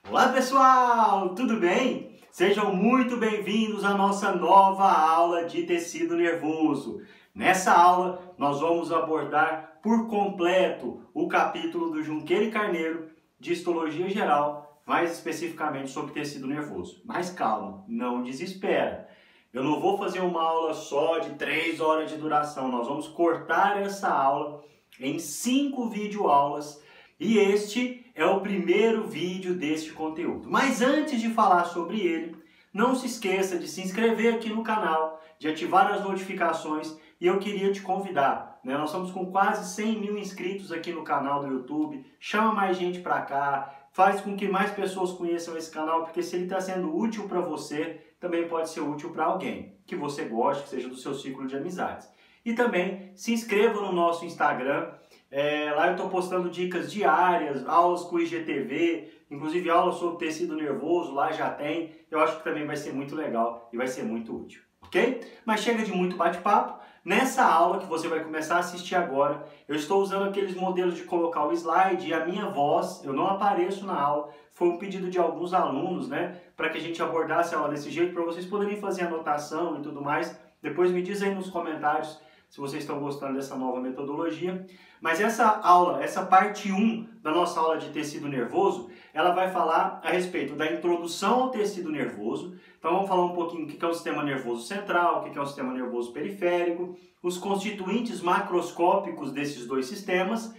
Olá pessoal, tudo bem? Sejam muito bem-vindos à nossa nova aula de tecido nervoso. Nessa aula nós vamos abordar por completo o capítulo do Junqueira e Carneiro de Histologia Geral, mais especificamente sobre tecido nervoso. Mas calma, não desespera. Eu não vou fazer uma aula só de 3 horas de duração, nós vamos cortar essa aula em 5 videoaulas e este é o primeiro vídeo deste conteúdo. Mas antes de falar sobre ele, não se esqueça de se inscrever aqui no canal, de ativar as notificações e eu queria te convidar, né? Nós estamos com quase 100 mil inscritos aqui no canal do YouTube, chama mais gente para cá, faz com que mais pessoas conheçam esse canal, porque se ele está sendo útil para você, também pode ser útil para alguém que você goste, que seja do seu círculo de amizades. E também se inscreva no nosso Instagram. Lá eu estou postando dicas diárias, aulas com o IGTV, inclusive aulas sobre tecido nervoso, lá já tem. Eu acho que também vai ser muito legal e vai ser muito útil, ok? Mas chega de muito bate-papo. Nessa aula que você vai começar a assistir agora, eu estou usando aqueles modelos de colocar o slide e a minha voz, eu não apareço na aula. Foi um pedido de alguns alunos, né, para que a gente abordasse a aula desse jeito, para vocês poderem fazer anotação e tudo mais. Depois me diz aí nos comentários se vocês estão gostando dessa nova metodologia. Mas essa aula, essa parte 1 da nossa aula de tecido nervoso, ela vai falar a respeito da introdução ao tecido nervoso. Então vamos falar um pouquinho o que é o sistema nervoso central, o que é o sistema nervoso periférico, os constituintes macroscópicos desses dois sistemas,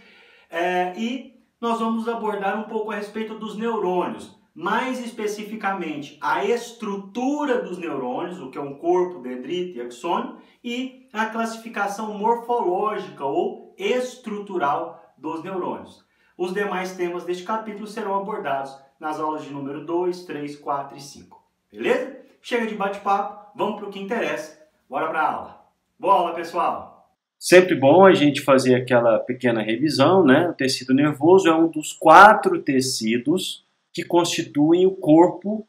e nós vamos abordar um pouco a respeito dos neurônios. Mais especificamente, a estrutura dos neurônios, o que é um corpo, dendrita e axônio, e a classificação morfológica ou estrutural dos neurônios. Os demais temas deste capítulo serão abordados nas aulas de número 2, 3, 4 e 5. Beleza? Chega de bate-papo, vamos para o que interessa. Bora para a aula. Boa aula, pessoal! Sempre bom a gente fazer aquela pequena revisão, né? O tecido nervoso é um dos 4 tecidos que constituem o corpo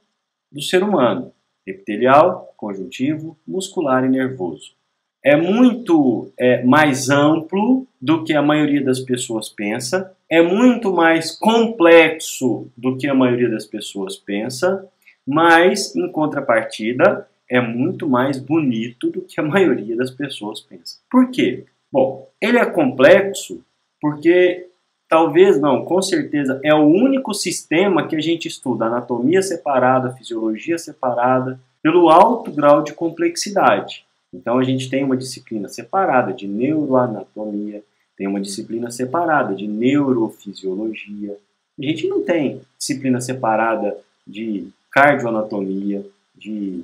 do ser humano: epitelial, conjuntivo, muscular e nervoso. É muito mais amplo do que a maioria das pessoas pensa, é muito mais complexo do que a maioria das pessoas pensa, mas, em contrapartida, é muito mais bonito do que a maioria das pessoas pensa. Por quê? Bom, ele é complexo porque, talvez não, com certeza, é o único sistema que a gente estuda anatomia separada, fisiologia separada, pelo alto grau de complexidade. Então a gente tem uma disciplina separada de neuroanatomia, tem uma disciplina separada de neurofisiologia. A gente não tem disciplina separada de cardioanatomia, de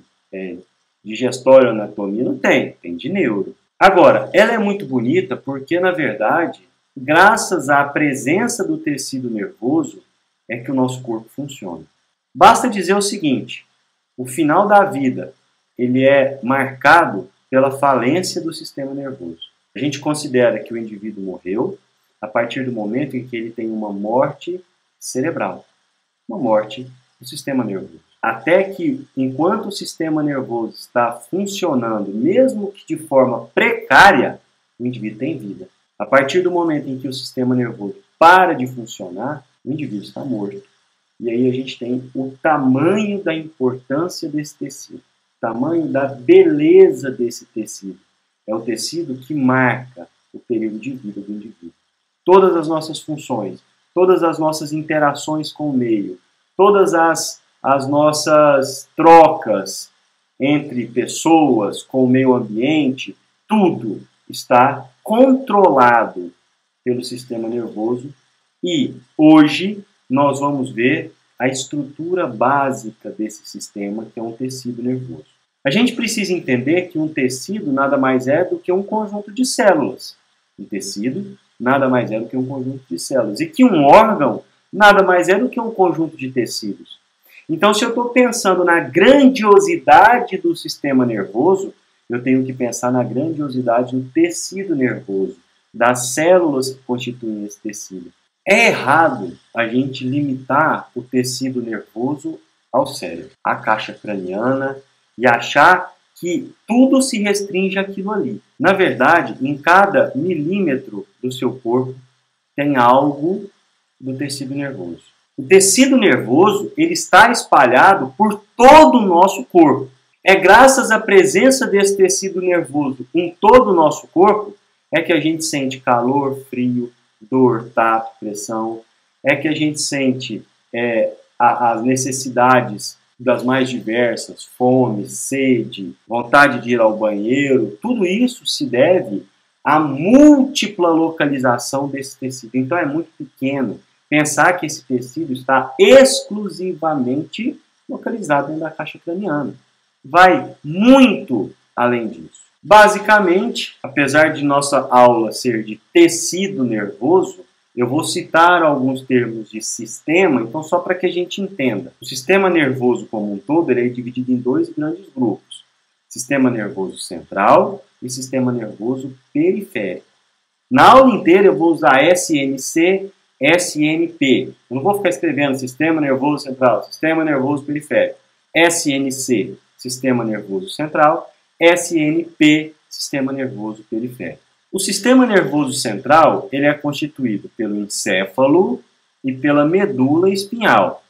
digestório-anatomia, não tem, tem de neuro. Agora, ela é muito bonita porque, na verdade, graças à presença do tecido nervoso é que o nosso corpo funciona. Basta dizer o seguinte: o final da vida ele é marcado pela falência do sistema nervoso. A gente considera que o indivíduo morreu a partir do momento em que ele tem uma morte cerebral, uma morte do sistema nervoso. Até que, enquanto o sistema nervoso está funcionando, mesmo que de forma precária, o indivíduo tem vida. A partir do momento em que o sistema nervoso para de funcionar, o indivíduo está morto. E aí a gente tem o tamanho da importância desse tecido, o tamanho da beleza desse tecido. É o tecido que marca o período de vida do indivíduo. Todas as nossas funções, todas as nossas interações com o meio, todas as nossas trocas entre pessoas, com o meio ambiente, tudo está controlado pelo sistema nervoso. E hoje nós vamos ver a estrutura básica desse sistema, que é um tecido nervoso. A gente precisa entender que um tecido nada mais é do que um conjunto de células. Um tecido nada mais é do que um conjunto de células. E que um órgão nada mais é do que um conjunto de tecidos. Então, se eu estou pensando na grandiosidade do sistema nervoso, eu tenho que pensar na grandiosidade do tecido nervoso, das células que constituem esse tecido. É errado a gente limitar o tecido nervoso ao cérebro, à caixa craniana, e achar que tudo se restringe àquilo ali. Na verdade, em cada milímetro do seu corpo tem algo do tecido nervoso. O tecido nervoso ele está espalhado por todo o nosso corpo. É graças à presença desse tecido nervoso em todo o nosso corpo é que a gente sente calor, frio, dor, tato, pressão. É que a gente sente as necessidades das mais diversas, fome, sede, vontade de ir ao banheiro. Tudo isso se deve à múltipla localização desse tecido. Então é muito pequeno pensar que esse tecido está exclusivamente localizado dentro da caixa craniana. Vai muito além disso. Basicamente, apesar de nossa aula ser de tecido nervoso, eu vou citar alguns termos de sistema, então só para que a gente entenda. O sistema nervoso como um todo ele é dividido em dois grandes grupos. Sistema nervoso central e sistema nervoso periférico. Na aula inteira eu vou usar SNC, SNP. Eu não vou ficar escrevendo sistema nervoso central, sistema nervoso periférico. SNC, sistema nervoso central, SNP, sistema nervoso periférico. O sistema nervoso central ele é constituído pelo encéfalo e pela medula espinhal.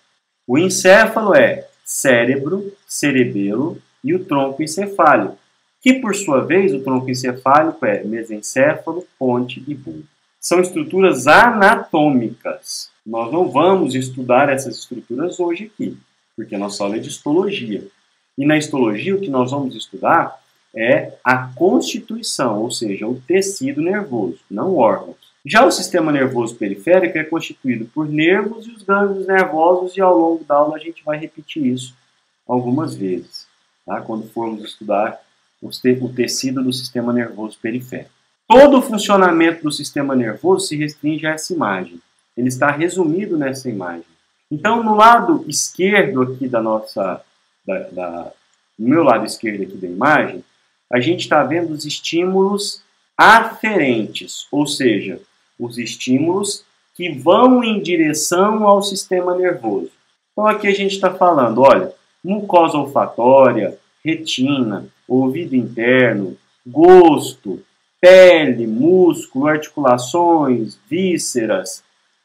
O encéfalo é cérebro, cerebelo e o tronco encefálico, que por sua vez o tronco encefálico é mesencéfalo, ponte e bulbo. São estruturas anatômicas. Nós não vamos estudar essas estruturas hoje aqui, porque a nossa aula é de histologia. E na histologia o que nós vamos estudar é a constituição, ou seja, o tecido nervoso, não órgãos. Já o sistema nervoso periférico é constituído por nervos e os gânglios nervosos, e ao longo da aula a gente vai repetir isso algumas vezes, tá? Quando formos estudar o tecido do sistema nervoso periférico. Todo o funcionamento do sistema nervoso se restringe a essa imagem. Ele está resumido nessa imagem. Então, no lado esquerdo aqui no meu lado esquerdo aqui da imagem, a gente está vendo os estímulos aferentes, ou seja, os estímulos que vão em direção ao sistema nervoso. Então aqui a gente está falando, olha, mucosa olfatória, retina, ouvido interno, gosto, pele, músculo, articulações, vísceras,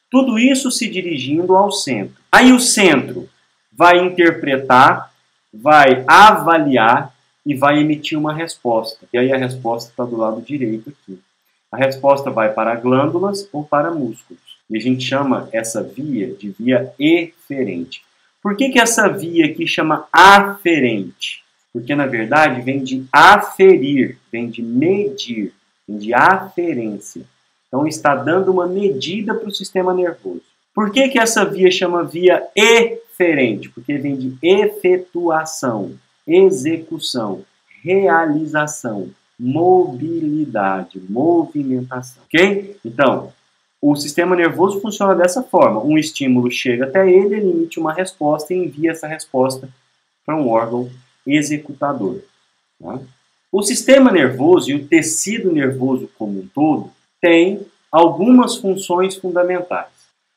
tudo isso se dirigindo ao centro. Aí o centro vai interpretar, vai avaliar e vai emitir uma resposta. E aí a resposta está do lado direito aqui. A resposta vai para glândulas ou para músculos. E a gente chama essa via de via eferente. Por que essa via aqui chama aferente? Porque, na verdade, vem de aferir, vem de medir, vem de aferência. Então, está dando uma medida para o sistema nervoso. Por que essa via chama via eferente? Porque vem de efetuação, execução, realização, mobilidade, movimentação. Ok? Então, o sistema nervoso funciona dessa forma. Um estímulo chega até ele, ele emite uma resposta e envia essa resposta para um órgão executador. Tá? O sistema nervoso e o tecido nervoso como um todo têm algumas funções fundamentais.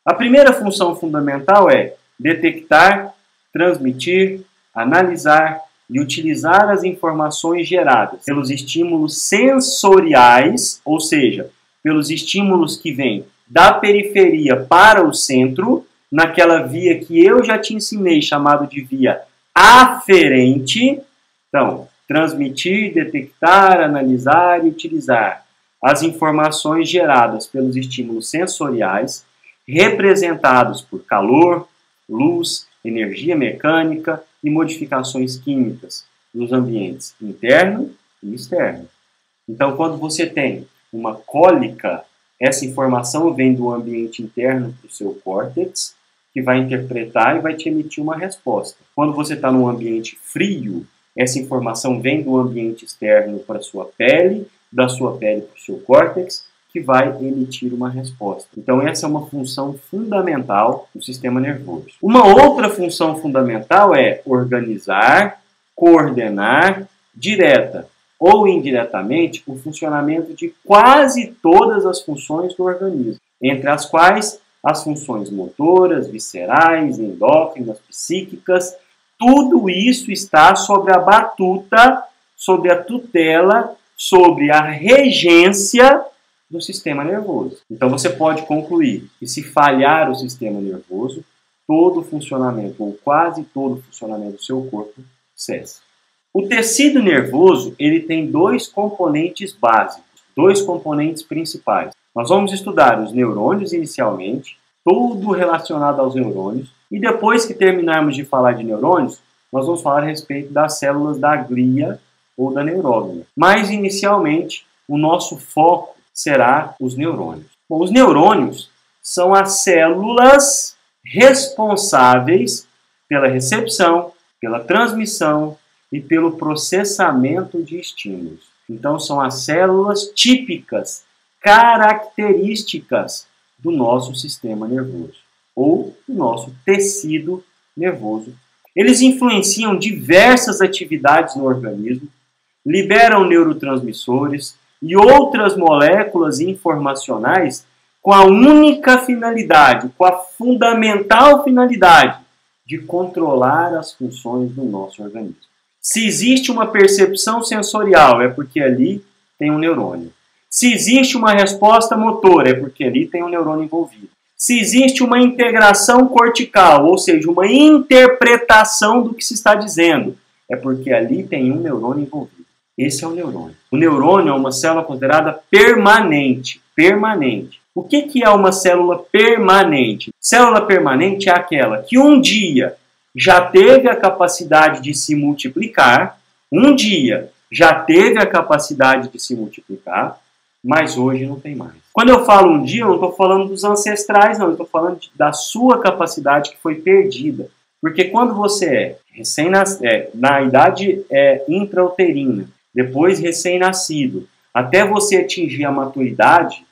A primeira função fundamental é detectar, transmitir, analisar e utilizar as informações geradas pelos estímulos sensoriais, ou seja, pelos estímulos que vêm da periferia para o centro, naquela via que eu já te ensinei, chamado de via aferente. Então, transmitir, detectar, analisar e utilizar as informações geradas pelos estímulos sensoriais, representados por calor, luz, energia mecânica e modificações químicas nos ambientes interno e externo. Então, quando você tem uma cólica, essa informação vem do ambiente interno para o seu córtex, que vai interpretar e vai te emitir uma resposta. Quando você está num ambiente frio, essa informação vem do ambiente externo para a sua pele, da sua pele para o seu córtex, que vai emitir uma resposta. Então, essa é uma função fundamental do sistema nervoso. Uma outra função fundamental é organizar, coordenar, direta ou indiretamente, o funcionamento de quase todas as funções do organismo, entre as quais as funções motoras, viscerais, endócrinas, psíquicas. Tudo isso está sobre a batuta, sobre a tutela, sobre a regência do sistema nervoso. Então você pode concluir que se falhar o sistema nervoso, todo o funcionamento, ou quase todo o funcionamento do seu corpo cessa. O tecido nervoso, ele tem dois componentes básicos, dois componentes principais. Nós vamos estudar os neurônios inicialmente, tudo relacionado aos neurônios, e depois que terminarmos de falar de neurônios, nós vamos falar a respeito das células da glia ou da neuróglea. Mas, inicialmente, o nosso foco será os neurônios. Bom, os neurônios são as células responsáveis pela recepção, pela transmissão e pelo processamento de estímulos. Então, são as células típicas, características do nosso sistema nervoso, ou do nosso tecido nervoso. Eles influenciam diversas atividades no organismo, liberam neurotransmissores e outras moléculas informacionais com a única finalidade, com a fundamental finalidade de controlar as funções do nosso organismo. Se existe uma percepção sensorial, é porque ali tem um neurônio. Se existe uma resposta motora, é porque ali tem um neurônio envolvido. Se existe uma integração cortical, ou seja, uma interpretação do que se está dizendo, é porque ali tem um neurônio envolvido. Esse é o neurônio. O neurônio é uma célula considerada permanente. Permanente. O que é uma célula permanente? Célula permanente é aquela que um dia já teve a capacidade de se multiplicar, um dia já teve a capacidade de se multiplicar, mas hoje não tem mais. Quando eu falo um dia, eu não estou falando dos ancestrais, não. Eu estou falando da sua capacidade que foi perdida. Porque quando você na idade intrauterina, depois recém-nascido, até você atingir a maturidade,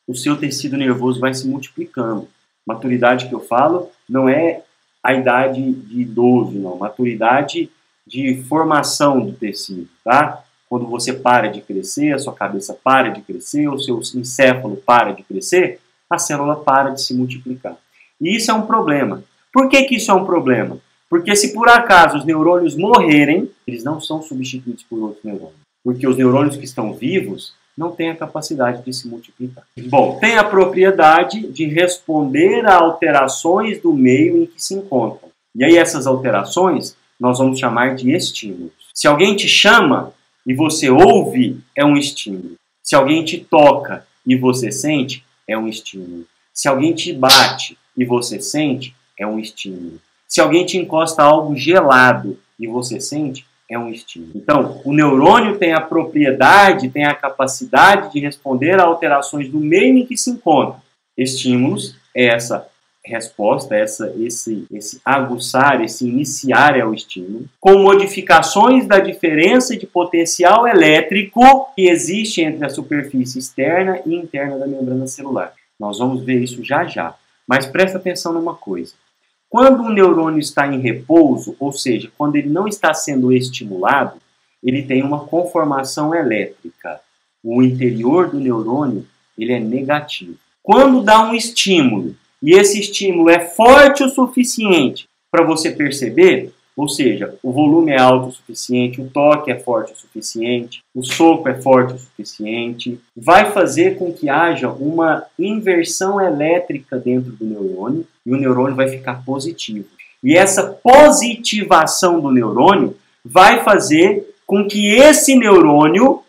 o seu tecido nervoso vai se multiplicando. Maturidade que eu falo não é a idade de idoso, não. Maturidade de formação do tecido, tá? Quando você para de crescer, a sua cabeça para de crescer, o seu encéfalo para de crescer, a célula para de se multiplicar. E isso é um problema. Por que isso é um problema? Porque se por acaso os neurônios morrerem, eles não são substituídos por outros neurônios. Porque os neurônios que estão vivos não têm a capacidade de se multiplicar. Bom, tem a propriedade de responder a alterações do meio em que se encontram. E aí essas alterações nós vamos chamar de estímulos. Se alguém te chama e você ouve, é um estímulo. Se alguém te toca e você sente, é um estímulo. Se alguém te bate e você sente, é um estímulo. Se alguém te encosta algo gelado e você sente, é um estímulo. Então, o neurônio tem a propriedade, tem a capacidade de responder a alterações do meio em que se encontra. Estímulos é essa resposta, esse aguçar, esse iniciar é o estímulo, com modificações da diferença de potencial elétrico que existe entre a superfície externa e interna da membrana celular. Nós vamos ver isso já já. Mas presta atenção numa coisa. Quando o neurônio está em repouso, ou seja, quando ele não está sendo estimulado, ele tem uma conformação elétrica. O interior do neurônio ele é negativo. Quando dá um estímulo, e esse estímulo é forte o suficiente para você perceber, ou seja, o volume é alto o suficiente, o toque é forte o suficiente, o soco é forte o suficiente, vai fazer com que haja uma inversão elétrica dentro do neurônio e o neurônio vai ficar positivo. E essa positivação do neurônio vai fazer com que esse neurônio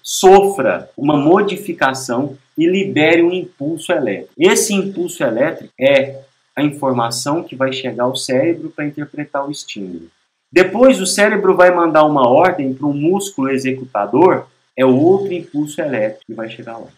sofra uma modificação e libere um impulso elétrico. Esse impulso elétrico é a informação que vai chegar ao cérebro para interpretar o estímulo. Depois o cérebro vai mandar uma ordem para um músculo executador, é outro impulso elétrico que vai chegar lá.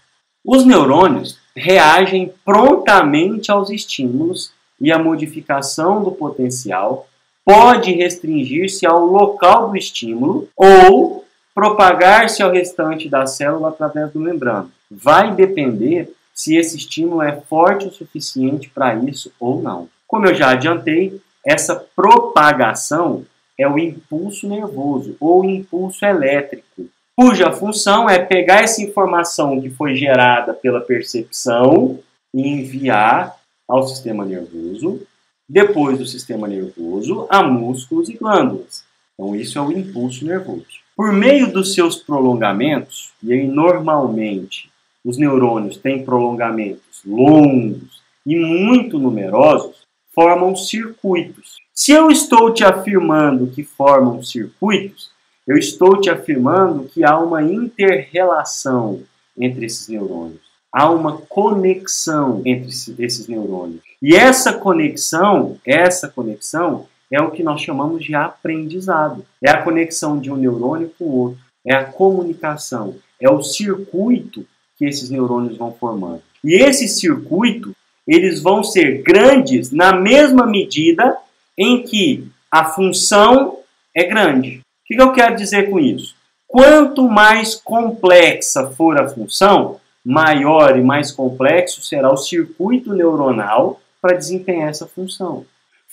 Os neurônios reagem prontamente aos estímulos e a modificação do potencial pode restringir-se ao local do estímulo ou propagar-se ao restante da célula através do membrana. Vai depender se esse estímulo é forte o suficiente para isso ou não. Como eu já adiantei, essa propagação é o impulso nervoso ou impulso elétrico, cuja função é pegar essa informação que foi gerada pela percepção e enviar ao sistema nervoso, depois do sistema nervoso a músculos e glândulas. Então isso é o impulso nervoso. Por meio dos seus prolongamentos, e aí normalmente os neurônios têm prolongamentos longos e muito numerosos formam circuitos. Se eu estou te afirmando que formam circuitos, eu estou te afirmando que há uma inter-relação entre esses neurônios. Há uma conexão entre esses neurônios. E essa conexão é o que nós chamamos de aprendizado. É a conexão de um neurônio com o outro. É a comunicação. É o circuito que esses neurônios vão formando. E esse circuito, eles vão ser grandes na mesma medida em que a função é grande. O que eu quero dizer com isso? Quanto mais complexa for a função, maior e mais complexo será o circuito neuronal para desempenhar essa função.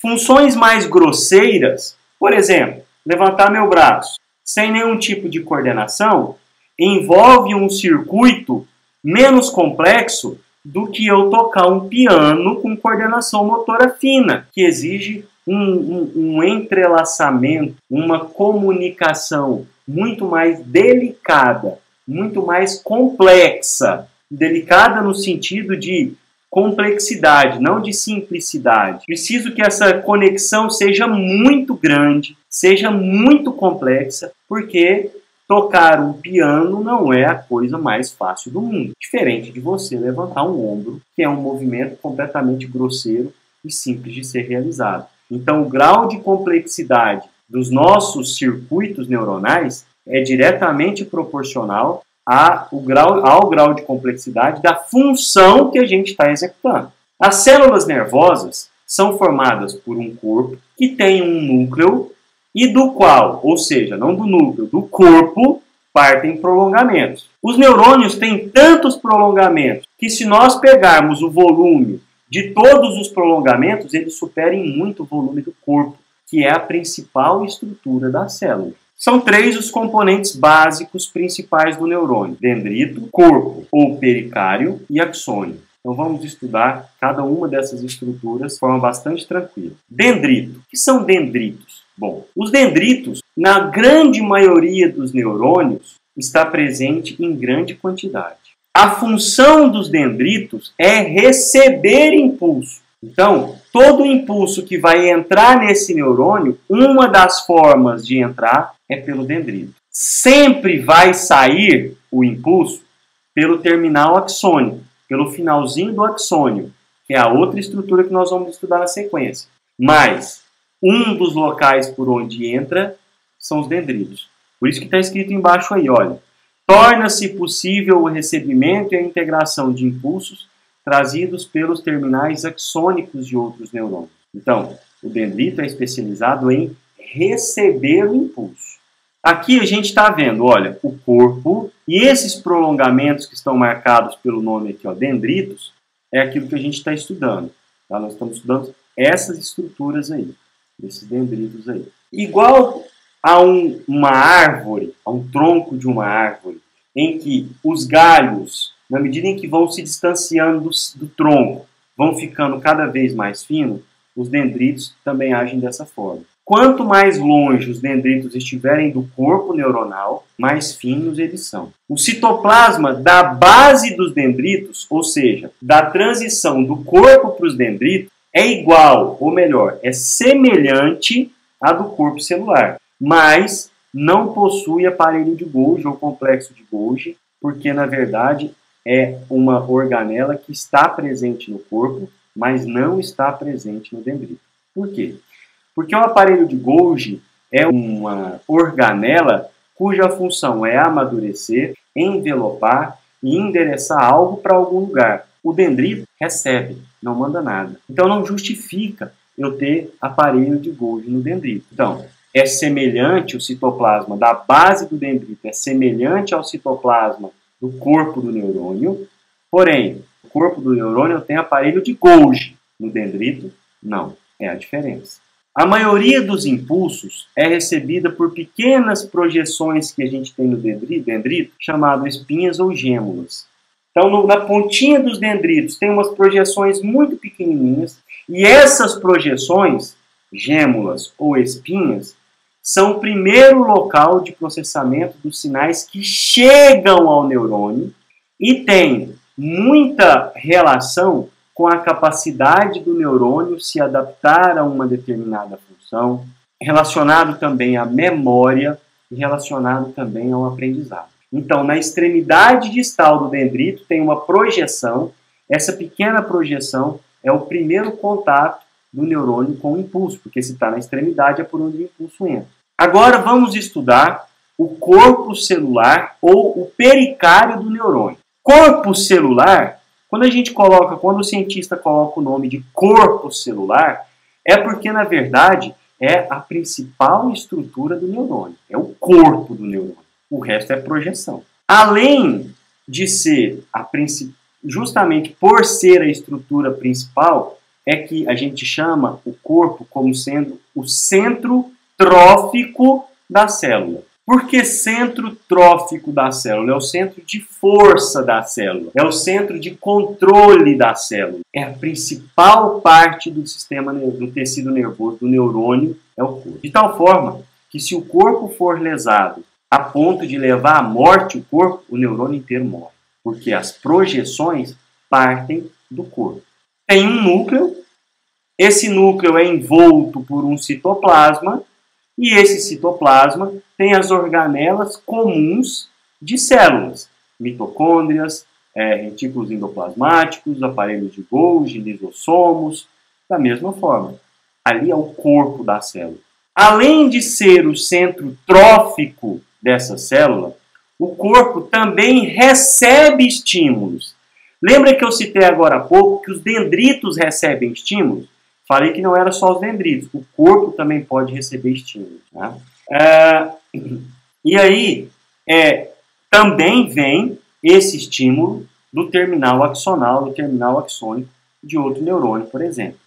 Funções mais grosseiras, por exemplo, levantar meu braço sem nenhum tipo de coordenação, envolve um circuito menos complexo do que eu tocar um piano com coordenação motora fina, que exige um entrelaçamento, uma comunicação muito mais delicada, muito mais complexa. Delicada no sentido de complexidade, não de simplicidade. Preciso que essa conexão seja muito grande, seja muito complexa, porque tocar um piano não é a coisa mais fácil do mundo. Diferente de você levantar um ombro, que é um movimento completamente grosseiro e simples de ser realizado. Então, o grau de complexidade dos nossos circuitos neuronais é diretamente proporcional ao grau de complexidade da função que a gente está executando. As células nervosas são formadas por um corpo que tem um núcleo e do qual, ou seja, não do núcleo, do corpo, partem prolongamentos. Os neurônios têm tantos prolongamentos que, se nós pegarmos o volume de todos os prolongamentos, eles superem muito o volume do corpo, que é a principal estrutura da célula. São 3 os componentes básicos principais do neurônio: dendrito, corpo ou pericárdio e axônio. Então vamos estudar cada uma dessas estruturas de forma bastante tranquila. Dendrito. O que são dendritos? Bom, os dendritos, na grande maioria dos neurônios, está presente em grande quantidade. A função dos dendritos é receber impulso. Então, todo impulso que vai entrar nesse neurônio, uma das formas de entrar é pelo dendrito. Sempre vai sair o impulso pelo terminal axônico, pelo finalzinho do axônio, que é a outra estrutura que nós vamos estudar na sequência. Mas um dos locais por onde entra são os dendritos. Por isso que está escrito embaixo aí, olha. Torna-se possível o recebimento e a integração de impulsos trazidos pelos terminais axônicos de outros neurônios. Então, o dendrito é especializado em receber o impulso. Aqui a gente está vendo, olha, o corpo e esses prolongamentos que estão marcados pelo nome aqui, ó, dendritos, é aquilo que a gente está estudando. Tá? Nós estamos estudando essas estruturas aí, esses dendritos aí. Igual a uma árvore, a um tronco de uma árvore, em que os galhos, na medida em que vão se distanciando do tronco, vão ficando cada vez mais finos, os dendritos também agem dessa forma. Quanto mais longe os dendritos estiverem do corpo neuronal, mais finos eles são. O citoplasma da base dos dendritos, ou seja, da transição do corpo para os dendritos, é igual, ou melhor, é semelhante à do corpo celular, mas não possui aparelho de Golgi ou complexo de Golgi, porque na verdade é uma organela que está presente no corpo, mas não está presente no dendrito. Por quê? Porque o aparelho de Golgi é uma organela cuja função é amadurecer, envelopar e endereçar algo para algum lugar. O dendrito recebe, não manda nada. Então não justifica eu ter aparelho de Golgi no dendrito. Então, é semelhante o citoplasma da base do dendrito, é semelhante ao citoplasma do corpo do neurônio, porém, o corpo do neurônio tem aparelho de Golgi, no dendrito, não, é a diferença. A maioria dos impulsos é recebida por pequenas projeções que a gente tem no dendrito, chamadas espinhas ou gêmulas. Então, na pontinha dos dendritos tem umas projeções muito pequenininhas, e essas projeções, gêmulas ou espinhas, são o primeiro local de processamento dos sinais que chegam ao neurônio e tem muita relação com a capacidade do neurônio se adaptar a uma determinada função, relacionado também à memória e relacionado também ao aprendizado. Então, na extremidade distal do dendrito tem uma projeção. Essa pequena projeção é o primeiro contato do neurônio com o impulso, porque se está na extremidade é por onde o impulso entra. Agora vamos estudar o corpo celular ou o pericário do neurônio. Corpo celular, quando o cientista coloca o nome de corpo celular, é porque, na verdade, é a principal estrutura do neurônio, é o corpo do neurônio. O resto é projeção. Além de ser justamente por ser a estrutura principal, é que a gente chama o corpo como sendo o centro trófico da célula. Por que centro trófico da célula? É o centro de força da célula, é o centro de controle da célula. É a principal parte do sistema do tecido nervoso, do neurônio, é o corpo. De tal forma que se o corpo for lesado a ponto de levar à morte o neurônio inteiro morre, porque as projeções partem do corpo. Tem um núcleo, esse núcleo é envolto por um citoplasma, e esse citoplasma tem as organelas comuns de células, mitocôndrias, retículos endoplasmáticos, aparelhos de Golgi, lisossomos, da mesma forma. Ali é o corpo da célula. Além de ser o centro trófico dessa célula, o corpo também recebe estímulos. Lembra que eu citei agora há pouco que os dendritos recebem estímulos? Falei que não era só os dendritos, o corpo também pode receber estímulos. Tá? E aí, também vem esse estímulo do terminal axonal, do terminal axônico de outro neurônio, por exemplo.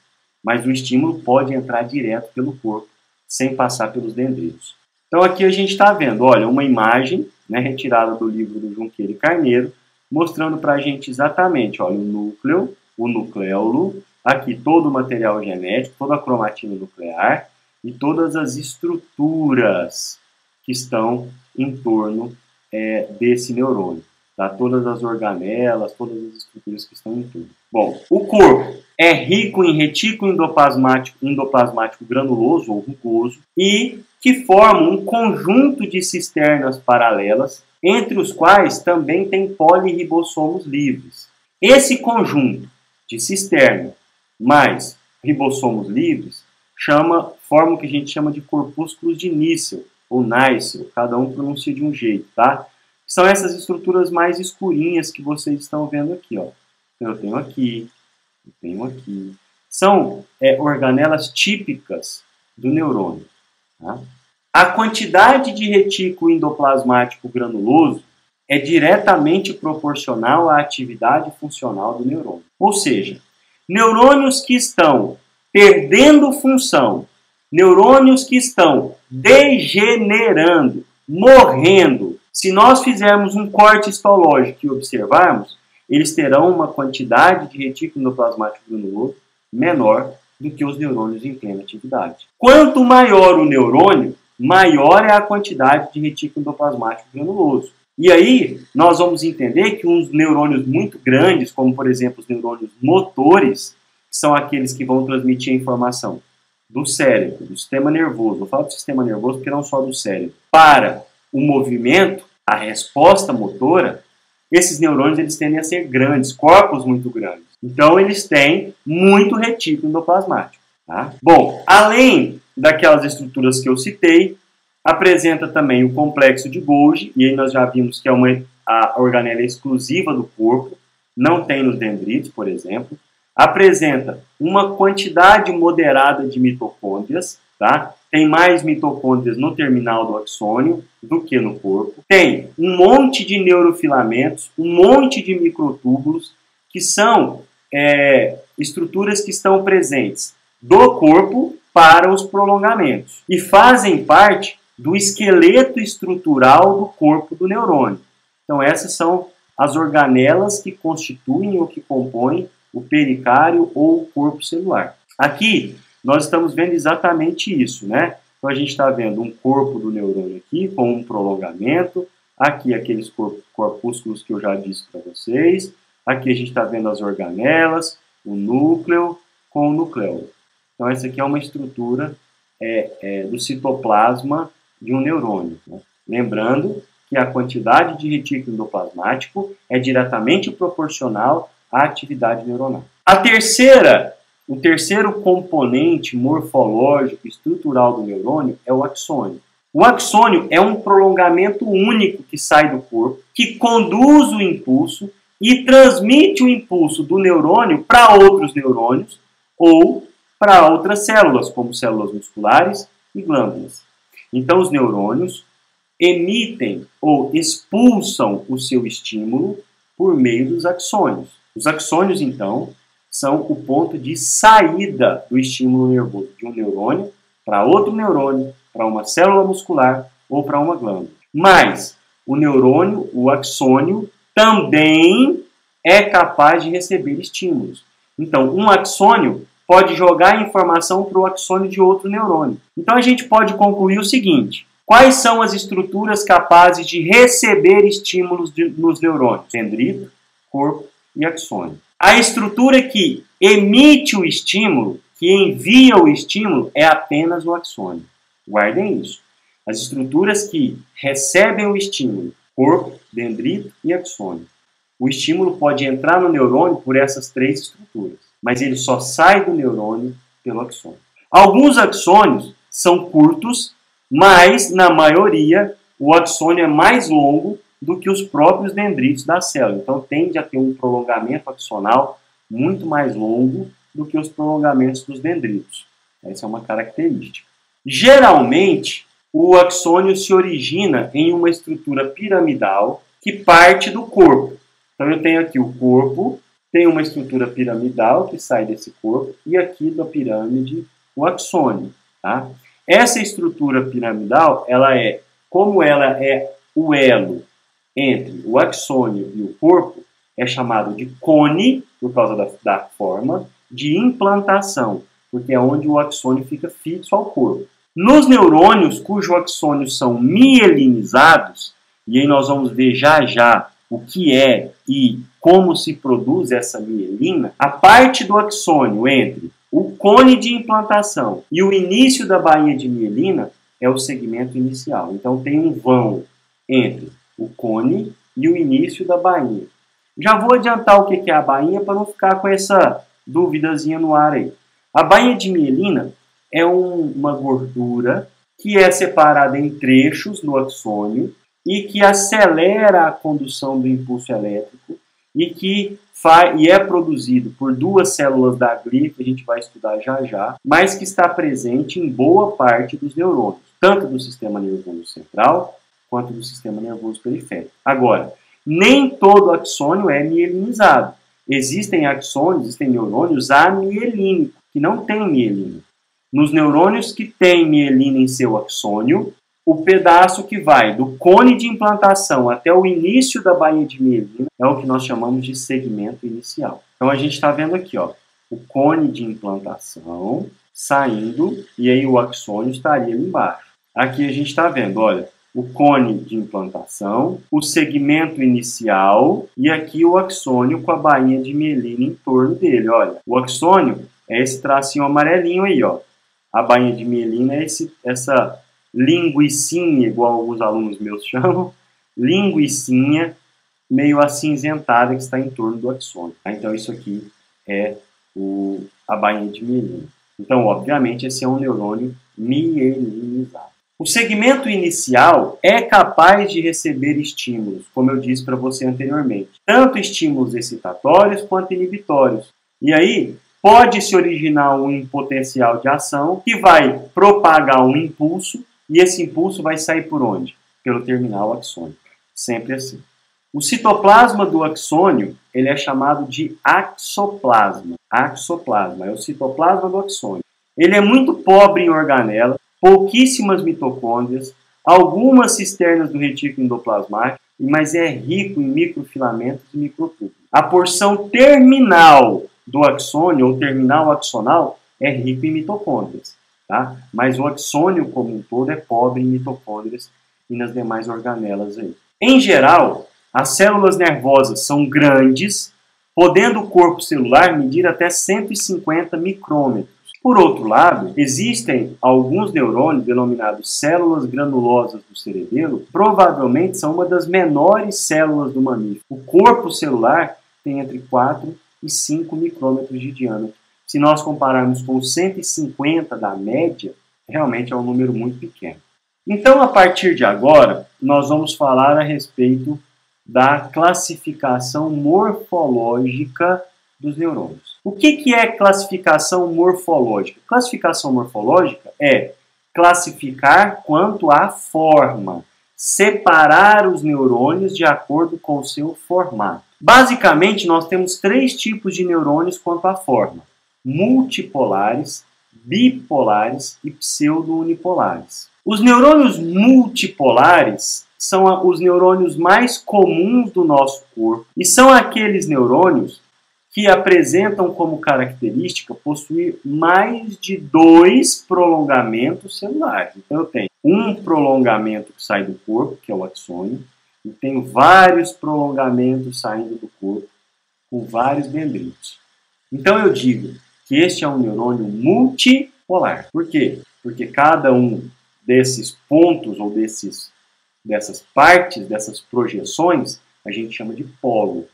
Mas o estímulo pode entrar direto pelo corpo, sem passar pelos dendritos. Então aqui a gente está vendo, olha, uma imagem, né, retirada do livro do Junqueira e Carneiro, mostrando para a gente exatamente, olha, o núcleo, o nucleolo, aqui todo o material genético, toda a cromatina nuclear e todas as estruturas que estão em torno desse neurônio. Tá? Todas as organelas, todas as estruturas que estão em torno. Bom, o corpo é rico em retículo endoplasmático granuloso ou rugoso e que formam um conjunto de cisternas paralelas, entre os quais também tem poliribossomos livres. Esse conjunto de cisterna mais ribossomos livres forma o que a gente chama de corpúsculos de Nissl ou Nissl, cada um pronuncia de um jeito, tá? São essas estruturas mais escurinhas que vocês estão vendo aqui, ó. Então, eu tenho aqui. São organelas típicas do neurônio. Tá? A quantidade de retículo endoplasmático granuloso é diretamente proporcional à atividade funcional do neurônio. Ou seja, neurônios que estão perdendo função, neurônios que estão degenerando, morrendo, se nós fizermos um corte histológico e observarmos, eles terão uma quantidade de retículo endoplasmático granuloso menor do que os neurônios em plena atividade. Quanto maior o neurônio, maior é a quantidade de retículo endoplasmático granuloso. E aí, nós vamos entender que uns neurônios muito grandes, como por exemplo os neurônios motores, que são aqueles que vão transmitir a informação do cérebro, do sistema nervoso, eu falo do sistema nervoso porque não só do cérebro, para o movimento, a resposta motora, esses neurônios eles tendem a ser grandes, corpos muito grandes. Então, eles têm muito retículo endoplasmático. Tá? Bom, além daquelas estruturas que eu citei, apresenta também o complexo de Golgi, e aí nós já vimos que é a organela exclusiva do corpo, não tem nos dendritos, por exemplo. Apresenta uma quantidade moderada de mitocôndrias, tá? Tem mais mitocôndrias no terminal do axônio do que no corpo. Tem um monte de neurofilamentos, um monte de microtúbulos, que são estruturas que estão presentes do corpo para os prolongamentos e fazem parte do esqueleto estrutural do corpo do neurônio. Então essas são as organelas que constituem ou que compõem o pericário ou o corpo celular. Aqui nós estamos vendo exatamente isso, né? Então a gente está vendo um corpo do neurônio aqui com um prolongamento, aqui aqueles corpúsculos que eu já disse para vocês, aqui a gente está vendo as organelas, o núcleo com o nucleolo. Então, essa aqui é uma estrutura do citoplasma de um neurônio, né? Lembrando que a quantidade de retículo endoplasmático é diretamente proporcional à atividade neuronal. O terceiro componente morfológico estrutural do neurônio é o axônio. O axônio é um prolongamento único que sai do corpo, que conduz o impulso e transmite o impulso do neurônio para outros neurônios ou para outras células, como células musculares e glândulas. Então, os neurônios emitem ou expulsam o seu estímulo por meio dos axônios. Os axônios, então, são o ponto de saída do estímulo nervoso de um neurônio para outro neurônio, para uma célula muscular ou para uma glândula. Mas o neurônio, o axônio, também é capaz de receber estímulos. Então, um axônio pode jogar informação para o axônio de outro neurônio. Então, a gente pode concluir o seguinte: quais são as estruturas capazes de receber estímulos nos neurônios? Dendrito, corpo e axônio. A estrutura que emite o estímulo, que envia o estímulo, é apenas o axônio. Guardem isso. As estruturas que recebem o estímulo, corpo, dendrito e axônio. O estímulo pode entrar no neurônio por essas três estruturas, mas ele só sai do neurônio pelo axônio. Alguns axônios são curtos, mas, na maioria, o axônio é mais longo do que os próprios dendritos da célula. Então, tende a ter um prolongamento axonal muito mais longo do que os prolongamentos dos dendritos. Essa é uma característica. Geralmente, o axônio se origina em uma estrutura piramidal que parte do corpo. Então, eu tenho aqui o corpo, tem uma estrutura piramidal que sai desse corpo, e aqui da pirâmide o axônio. Tá? Essa estrutura piramidal, como ela é o elo entre o axônio e o corpo, é chamado de cone, por causa da forma, de implantação, porque é onde o axônio fica fixo ao corpo. Nos neurônios cujos axônios são mielinizados, e aí nós vamos ver já já o que é e como se produz essa mielina, a parte do axônio entre o cone de implantação e o início da bainha de mielina é o segmento inicial. Então tem um vão entre o cone e o início da bainha. Já vou adiantar o que é a bainha para não ficar com essa duvidazinha no ar aí. A bainha de mielina é uma gordura que é separada em trechos no axônio e que acelera a condução do impulso elétrico e é produzido por duas células da glia, que a gente vai estudar já já, mas que está presente em boa parte dos neurônios, tanto do sistema nervoso central quanto do sistema nervoso periférico. Agora, nem todo axônio é mielinizado. Existem neurônios amielínicos, que não têm mielina. Nos neurônios que têm mielina em seu axônio, o pedaço que vai do cone de implantação até o início da bainha de mielina é o que nós chamamos de segmento inicial. Então a gente está vendo aqui, ó, o cone de implantação saindo e aí o axônio estaria ali embaixo. Aqui a gente está vendo, olha, o cone de implantação, o segmento inicial e aqui o axônio com a bainha de mielina em torno dele. Olha, o axônio é esse tracinho amarelinho aí, ó. A bainha de mielina é essa linguicinha, igual alguns alunos meus chamam, linguicinha meio acinzentada que está em torno do axônio. Então isso aqui é a bainha de mielina. Então, obviamente, esse é um neurônio mielinizado. O segmento inicial é capaz de receber estímulos, como eu disse para você anteriormente, tanto estímulos excitatórios quanto inibitórios. E aí, pode se originar um potencial de ação que vai propagar um impulso e esse impulso vai sair por onde? Pelo terminal axônico. Sempre assim. O citoplasma do axônio ele é chamado de axoplasma. Axoplasma é o citoplasma do axônio. Ele é muito pobre em organelas, pouquíssimas mitocôndrias, algumas cisternas do retículo endoplasmático, mas é rico em microfilamentos e microtúbulos. A porção terminal do axônio, ou terminal axonal, é rico em mitocôndrias. Tá? Mas o axônio como um todo é pobre em mitocôndrias e nas demais organelas aí. Em geral, as células nervosas são grandes, podendo o corpo celular medir até 150 micrômetros. Por outro lado, existem alguns neurônios denominados células granulosas do cerebelo, provavelmente são uma das menores células do mamífero. O corpo celular tem entre 4 e 5 micrômetros de diâmetro. Se nós compararmos com os 150 da média, realmente é um número muito pequeno. Então, a partir de agora, nós vamos falar a respeito da classificação morfológica dos neurônios. O que é classificação morfológica? Classificação morfológica é classificar quanto à forma, separar os neurônios de acordo com o seu formato. Basicamente, nós temos 3 tipos de neurônios quanto à forma: multipolares, bipolares e pseudo-unipolares. Os neurônios multipolares são os neurônios mais comuns do nosso corpo e são aqueles neurônios que apresentam como característica possuir mais de 2 prolongamentos celulares. Então eu tenho um prolongamento que sai do corpo, que é o axônio, e tenho vários prolongamentos saindo do corpo, com vários dendritos. Então eu digo que este é um neurônio multipolar. Por quê? Porque cada um desses pontos ou dessas partes, dessas projeções, a gente chama de polo.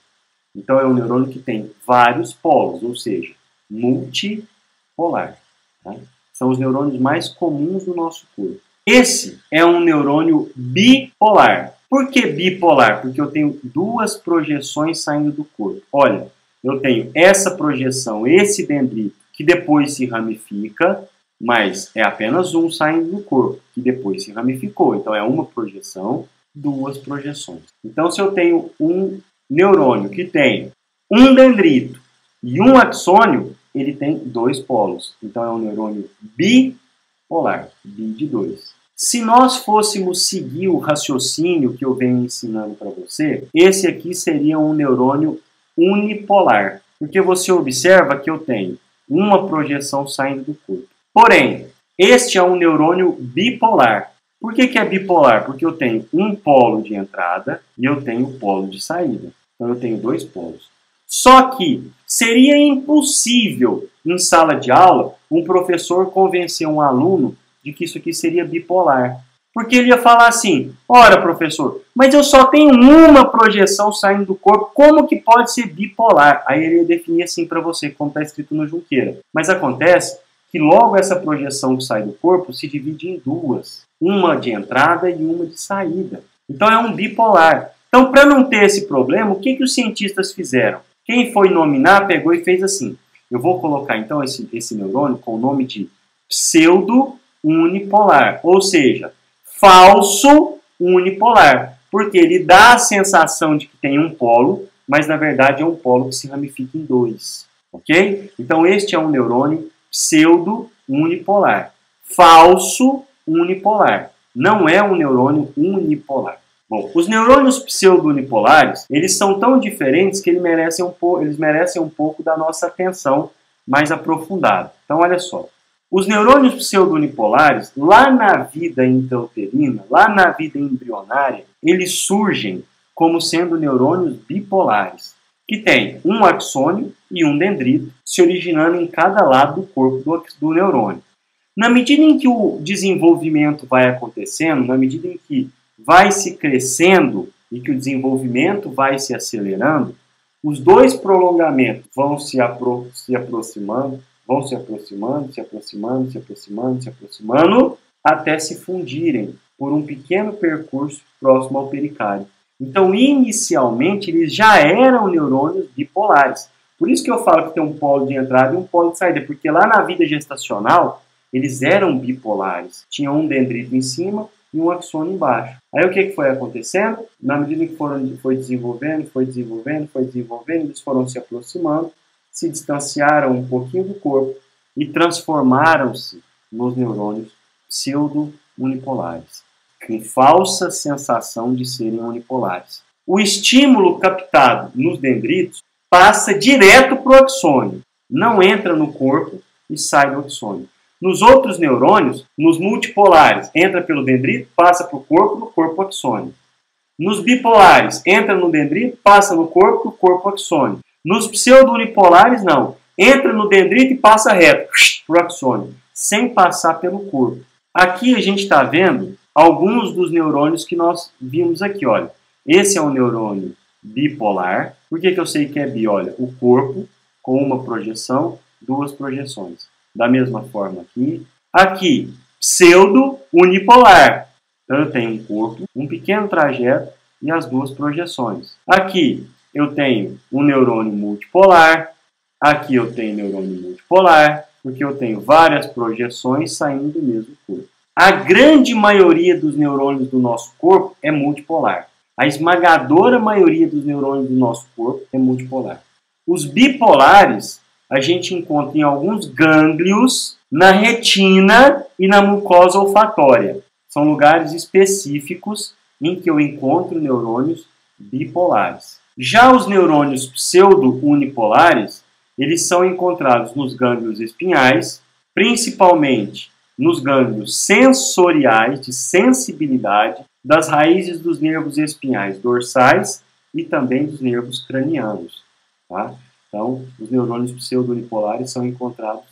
Então é um neurônio que tem vários polos, ou seja, multipolar. Tá? São os neurônios mais comuns do nosso corpo. Esse é um neurônio bipolar. Por que bipolar? Porque eu tenho 2 projeções saindo do corpo. Olha, eu tenho essa projeção, esse dendrito, que depois se ramifica, mas é apenas um saindo do corpo, que depois se ramificou. Então é uma projeção, 2 projeções. Então se eu tenho um neurônio que tem um dendrito e um axônio, ele tem 2 polos. Então é um neurônio bipolar, bi de 2. Se nós fôssemos seguir o raciocínio que eu venho ensinando para você, esse aqui seria um neurônio unipolar, porque você observa que eu tenho uma projeção saindo do corpo. Porém, este é um neurônio bipolar. Por que é bipolar? Porque eu tenho um polo de entrada e eu tenho um polo de saída. Então eu tenho 2 polos. Só que seria impossível, em sala de aula, um professor convencer um aluno de que isso aqui seria bipolar. Porque ele ia falar assim: ora, professor, mas eu só tenho uma projeção saindo do corpo, como que pode ser bipolar? Aí ele ia definir assim para você, como está escrito no Junqueira. Mas acontece que logo essa projeção que sai do corpo se divide em 2. Uma de entrada e uma de saída. Então é um bipolar. Então, para não ter esse problema, o que os cientistas fizeram? Quem foi nominar pegou e fez assim: eu vou colocar então esse neurônio com o nome de pseudo-unipolar, ou seja, falso unipolar, porque ele dá a sensação de que tem um polo, mas na verdade é um polo que se ramifica em 2. Ok? Então este é um neurônio pseudo-unipolar, falso unipolar, não é um neurônio unipolar. Bom, os neurônios pseudo-unipolares, eles são tão diferentes que eles merecem um pouco da nossa atenção mais aprofundada. Então, olha só. Os neurônios pseudo-unipolares, lá na vida intrauterina, lá na vida embrionária, eles surgem como sendo neurônios bipolares, que têm um axônio e um dendrito se originando em cada lado do corpo do neurônio. Na medida em que o desenvolvimento vai acontecendo, na medida em que vai se crescendo e que o desenvolvimento vai se acelerando, os 2 prolongamentos vão se aproximando, até se fundirem por um pequeno percurso próximo ao pericárdio. Então, inicialmente, eles já eram neurônios bipolares. Por isso que eu falo que tem um polo de entrada e um polo de saída, porque lá na vida gestacional, eles eram bipolares. Tinha um dendrito em cima e um axônio embaixo. Aí o que foi acontecendo? Na medida que foi desenvolvendo, eles foram se aproximando, se distanciaram um pouquinho do corpo e transformaram-se nos neurônios pseudo-unipolares, com falsa sensação de serem unipolares. O estímulo captado nos dendritos passa direto para o axônio, não entra no corpo e sai do axônio. Nos outros neurônios, nos multipolares, entra pelo dendrito, passa para o corpo axônio. Nos bipolares, entra no dendrito, passa no corpo axônio. Nos pseudo-unipolares, não. Entra no dendrito e passa reto para o axônio, sem passar pelo corpo. Aqui a gente está vendo alguns dos neurônios que nós vimos aqui. Olha, esse é um neurônio bipolar. Por que eu sei que é bi? Olha, o corpo com uma projeção, duas projeções. Da mesma forma aqui. Aqui, pseudo-unipolar. Então eu tenho um corpo, um pequeno trajeto e as duas projeções. Aqui eu tenho um neurônio multipolar. Aqui eu tenho neurônio multipolar, porque eu tenho várias projeções saindo do mesmo corpo. A grande maioria dos neurônios do nosso corpo é multipolar. A esmagadora maioria dos neurônios do nosso corpo é multipolar. Os bipolares a gente encontra em alguns gânglios, na retina e na mucosa olfatória. São lugares específicos em que eu encontro neurônios bipolares. Já os neurônios pseudo-unipolares, eles são encontrados nos gânglios espinhais, principalmente nos gânglios sensoriais, de sensibilidade, das raízes dos nervos espinhais dorsais e também dos nervos cranianos. Tá? Então, os neurônios pseudo-unipolares são encontrados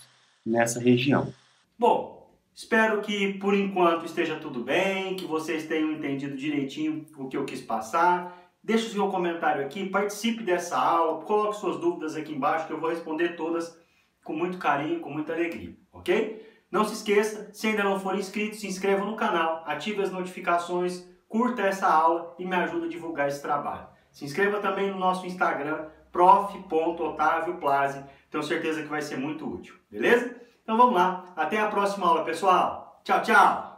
nessa região. Bom, espero que por enquanto esteja tudo bem, que vocês tenham entendido direitinho o que eu quis passar. Deixe o seu comentário aqui, participe dessa aula, coloque suas dúvidas aqui embaixo que eu vou responder todas com muito carinho, com muita alegria, ok? Não se esqueça, se ainda não for inscrito, se inscreva no canal, ative as notificações, curta essa aula e me ajude a divulgar esse trabalho. Se inscreva também no nosso Instagram, prof.otavioplazzi, tenho certeza que vai ser muito útil, beleza? Então vamos lá, até a próxima aula, pessoal. Tchau, tchau!